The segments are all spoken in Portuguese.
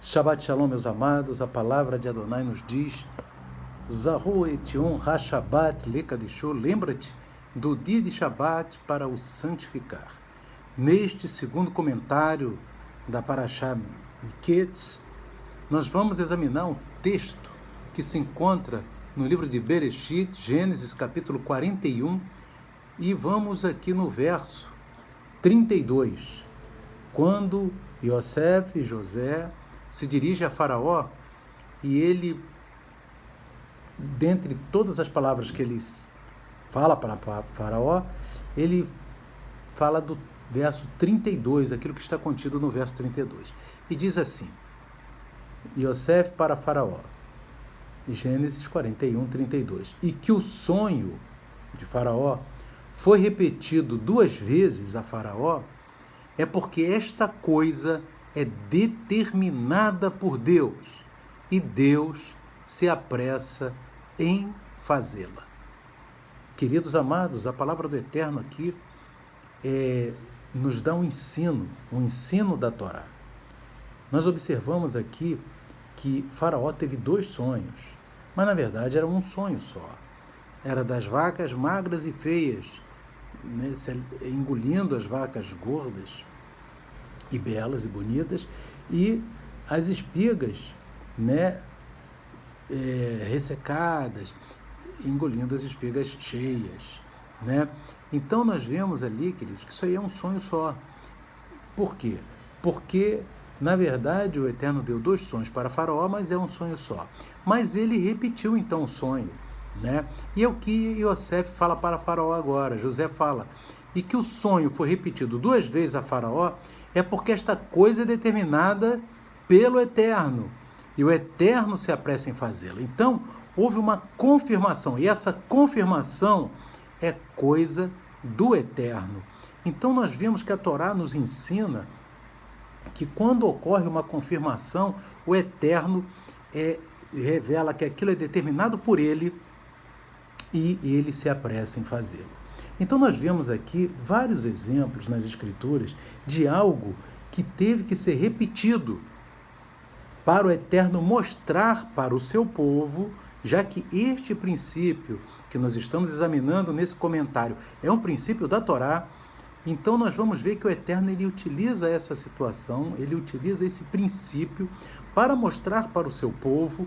Shabbat Shalom, meus amados, a palavra de Adonai nos diz: Zahu etion ha-Shabbat lekadishu, lembra-te do dia de Shabbat para o santificar. Neste segundo comentário da Parashá Miketz, nós vamos examinar um texto que se encontra no livro de Bereshit, Gênesis capítulo 41, e vamos aqui no verso 32, quando Yosef e José se dirige a Faraó e ele, dentre todas as palavras que ele fala para Faraó, ele fala do verso 32, aquilo que está contido no verso 32. E diz assim: Yosef para Faraó, Gênesis 41, 32. E que o sonho de Faraó foi repetido 2 vezes a Faraó, é porque esta coisa é determinada por Deus, e Deus se apressa em fazê-la. Queridos amados, a palavra do Eterno aqui nos dá um ensino da Torá. Nós observamos aqui que Faraó teve 2 sonhos, mas na verdade era um sonho só. Era das vacas magras e feias, né, engolindo as vacas gordas e belas e bonitas, e as espigas, né, ressecadas, engolindo as espigas cheias, né? Então nós vemos ali, queridos, que isso aí é um sonho só. Por quê? Porque, na verdade, o Eterno deu 2 sonhos para Faraó, mas é um sonho só. Mas ele repetiu então o sonho, né? E é o que Yosef fala para Faraó agora. José fala: e que o sonho foi repetido 2 vezes a Faraó, é porque esta coisa é determinada pelo Eterno, e o Eterno se apressa em fazê-la. Então, houve uma confirmação, e essa confirmação é coisa do Eterno. Então, nós vemos que a Torá nos ensina que quando ocorre uma confirmação, o Eterno revela que aquilo é determinado por ele, e ele se apressa em fazê-lo. Então nós vemos aqui vários exemplos nas Escrituras de algo que teve que ser repetido para o Eterno mostrar para o seu povo, já que este princípio que nós estamos examinando nesse comentário é um princípio da Torá. Então nós vamos ver que o Eterno ele utiliza essa situação, ele utiliza esse princípio para mostrar para o seu povo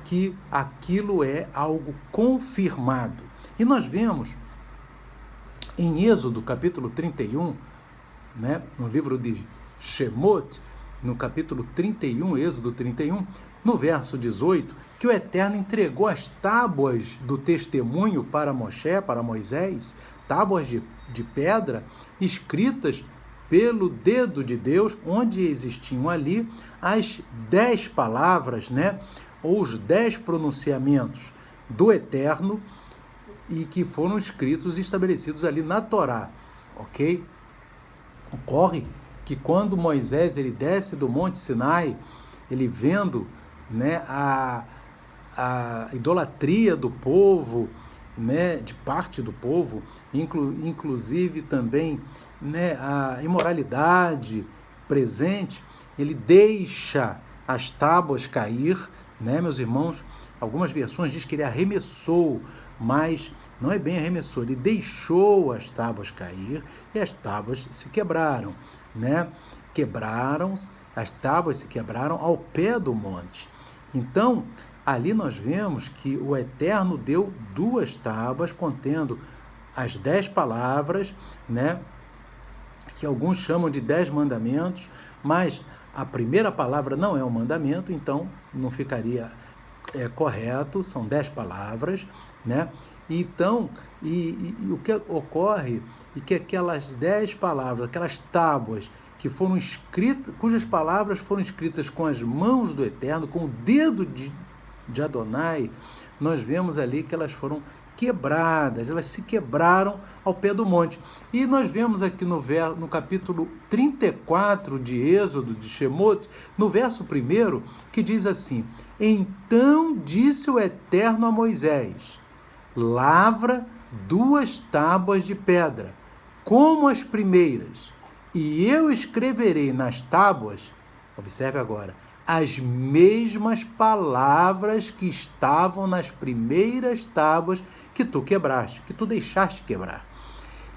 que aquilo é algo confirmado. E nós vemos em Êxodo, capítulo 31, né, no livro de Shemot, no capítulo 31, Êxodo 31, no verso 18, que o Eterno entregou as tábuas do testemunho para Moisés, tábuas de pedra, escritas pelo dedo de Deus, onde existiam ali as 10 palavras, né, ou os 10 pronunciamentos do Eterno, e que foram escritos e estabelecidos ali na Torá, ok? Ocorre que quando Moisés ele desce do Monte Sinai, ele vendo, né, a idolatria do povo, né, de parte do povo, inclusive também, né, a imoralidade presente, ele deixa as tábuas cair, né, meus irmãos? Algumas versões dizem que ele arremessou, mas não é bem arremessou, ele deixou as tábuas cair e as tábuas se quebraram, né? As tábuas se quebraram ao pé do monte. Então, ali nós vemos que o Eterno deu 2 tábuas contendo as 10 palavras, né? Que alguns chamam de 10 mandamentos, mas a primeira palavra não é um mandamento, então não ficaria correto, são 10 palavras, né? Então, e o que ocorre é que aquelas 10 palavras, aquelas tábuas que foram escritas, cujas palavras foram escritas com as mãos do Eterno, com o dedo de Adonai, nós vemos ali que elas foram quebradas, elas se quebraram ao pé do monte. E nós vemos aqui no capítulo 34 de Êxodo, de Shemot, no verso 1, que diz assim: então disse o Eterno a Moisés: lavra 2 tábuas de pedra, como as primeiras, e eu escreverei nas tábuas, observe agora, as mesmas palavras que estavam nas primeiras tábuas que tu quebraste, que tu deixaste quebrar.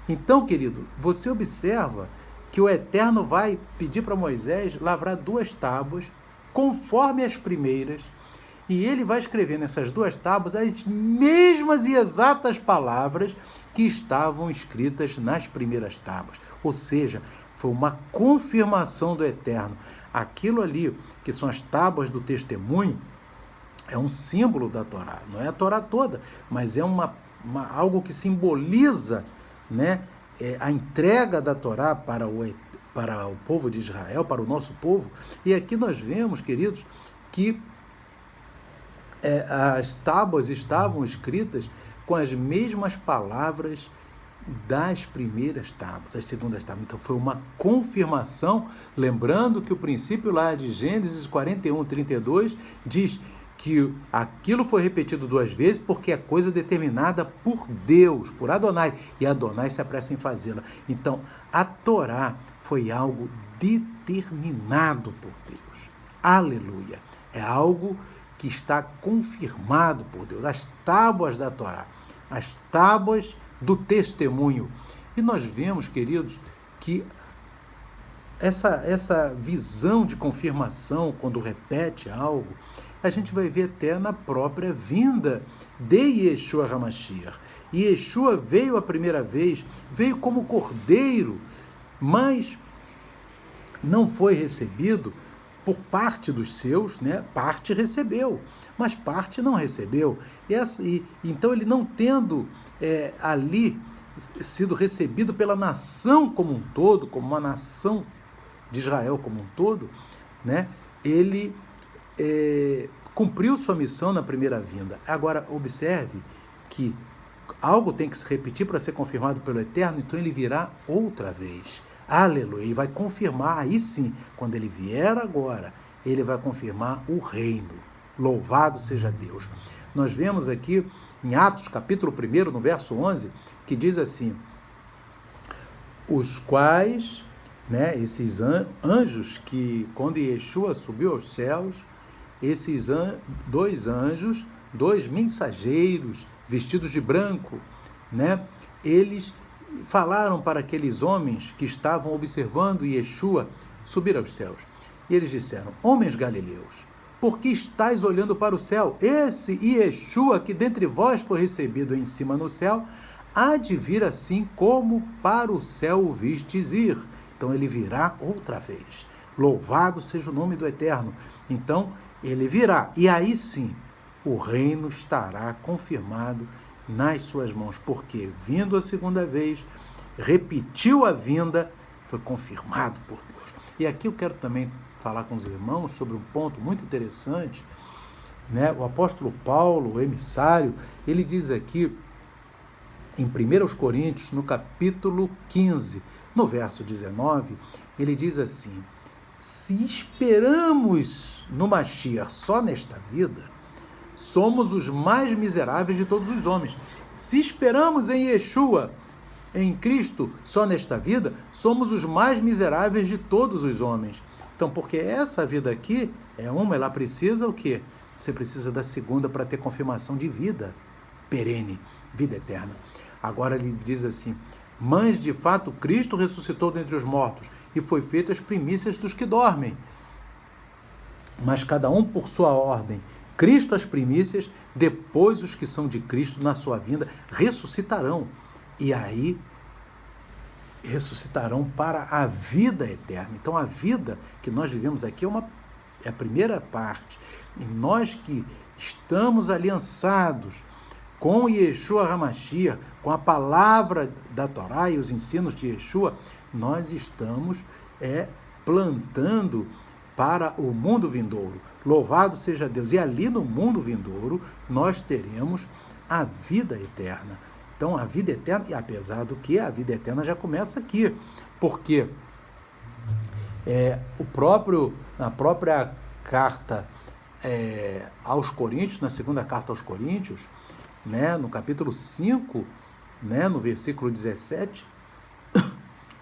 Então, querido, você observa que o Eterno vai pedir para Moisés lavrar 2 tábuas, conforme as primeiras, e ele vai escrever nessas 2 tábuas as mesmas e exatas palavras que estavam escritas nas primeiras tábuas. Ou seja, foi uma confirmação do Eterno. Aquilo ali, que são as tábuas do testemunho, é um símbolo da Torá. Não é a Torá toda, mas é algo que simboliza, né, a entrega da Torá para o povo de Israel, para o nosso povo. E aqui nós vemos, queridos, que as tábuas estavam escritas com as mesmas palavras das primeiras tábuas, as segundas tábuas. Então foi uma confirmação, lembrando que o princípio lá de Gênesis 41:32 diz que aquilo foi repetido 2 vezes porque é coisa determinada por Deus, por Adonai, e Adonai se apressa em fazê-la. Então a Torá foi algo determinado por Deus. Aleluia! É algo que está confirmado por Deus. As tábuas da Torá, as tábuas do testemunho. E nós vemos, queridos, que essa visão de confirmação, quando repete algo, a gente vai ver até na própria vinda de Yeshua HaMashiach. Yeshua veio a primeira vez, veio como cordeiro, mas não foi recebido por parte dos seus, né? Parte recebeu, mas parte não recebeu. Então ele não tendo ali sido recebido pela nação como um todo, como uma nação de Israel como um todo, né? Ele cumpriu sua missão na primeira vinda. Agora, observe que algo tem que se repetir para ser confirmado pelo Eterno, então ele virá outra vez. Aleluia! E vai confirmar, aí sim, quando ele vier agora, ele vai confirmar o reino. Louvado seja Deus. Nós vemos aqui em Atos, capítulo 1, no verso 11, que diz assim: os quais, né, esses anjos que, quando Yeshua subiu aos céus, esses 2 anjos, 2 mensageiros, vestidos de branco, né, eles falaram para aqueles homens que estavam observando Yeshua subir aos céus. E eles disseram: homens galileus, por que estáis olhando para o céu? Esse Yeshua que dentre vós foi recebido em cima no céu, há de vir assim como para o céu o vistes ir. Então ele virá outra vez. Louvado seja o nome do Eterno. Então ele virá, e aí sim o reino estará confirmado nas suas mãos, porque vindo a segunda vez, repetiu a vinda, foi confirmado por Deus. E aqui eu quero também falar com os irmãos sobre um ponto muito interessante, né? O apóstolo Paulo, o emissário, ele diz aqui em 1 Coríntios, no capítulo 15, no verso 19, ele diz assim: se esperamos no Mashiach só nesta vida, somos os mais miseráveis de todos os homens. Se esperamos em Yeshua, em Cristo, só nesta vida, somos os mais miseráveis de todos os homens. Então, porque essa vida aqui ela precisa o quê? Você precisa da segunda para ter confirmação de vida perene, vida eterna. Agora ele diz assim: mas de fato Cristo ressuscitou dentre os mortos e foi feito as primícias dos que dormem. Mas cada um por sua ordem. Cristo as primícias, depois os que são de Cristo na sua vinda ressuscitarão. E aí ressuscitarão para a vida eterna. Então a vida que nós vivemos aqui é a primeira parte. E nós que estamos aliançados com Yeshua HaMashiach, com a palavra da Torá e os ensinos de Yeshua, nós estamos plantando para o mundo vindouro. Louvado seja Deus. E ali no mundo vindouro nós teremos a vida eterna. Então a vida eterna, e apesar do que a vida eterna já começa aqui, porque na própria carta aos Coríntios, na segunda carta aos Coríntios, né, no capítulo 5, né, no versículo 17,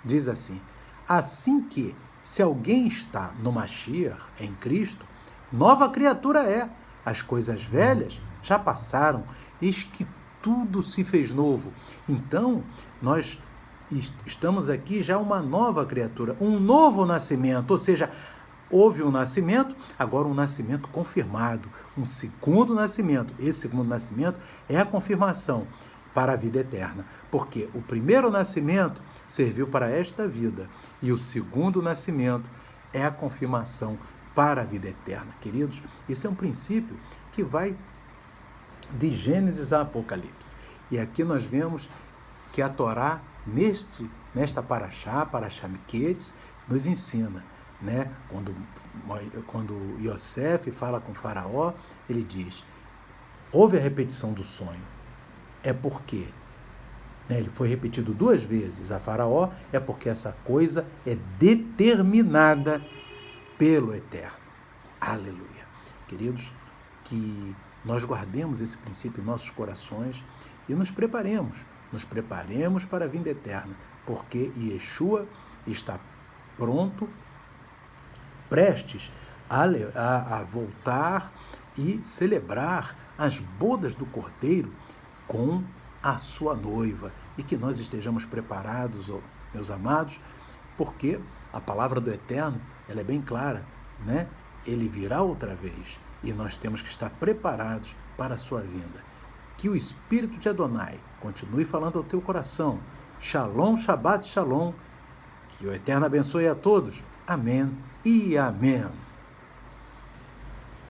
diz assim: assim que, se alguém está no Mashiach, em Cristo, Nova criatura é. As coisas velhas já passaram, eis que tudo se fez novo. Então, nós estamos aqui já uma nova criatura, um novo nascimento, ou seja, houve um nascimento, agora um nascimento confirmado, um segundo nascimento. Esse segundo nascimento é a confirmação para a vida eterna, porque o primeiro nascimento serviu para esta vida e o segundo nascimento é a confirmação para a vida eterna. Queridos, esse é um princípio que vai de Gênesis a Apocalipse. E aqui nós vemos que a Torá, nesta Parashá Miquetes, nos ensina, né? Quando Yosef fala com Faraó, ele diz, houve a repetição do sonho. É porque, né, ele foi repetido 2 vezes a Faraó, é porque essa coisa é determinada pelo Eterno. Aleluia. Queridos, que nós guardemos esse princípio em nossos corações e nos preparemos para a vinda eterna, porque Yeshua está pronto, prestes a voltar e celebrar as bodas do Cordeiro com a sua noiva. E que nós estejamos preparados, meus amados, porque a palavra do Eterno, ela é bem clara, né? Ele virá outra vez e nós temos que estar preparados para a sua vinda. Que o Espírito de Adonai continue falando ao teu coração. Shalom, Shabbat, Shalom. Que o Eterno abençoe a todos. Amém e amém.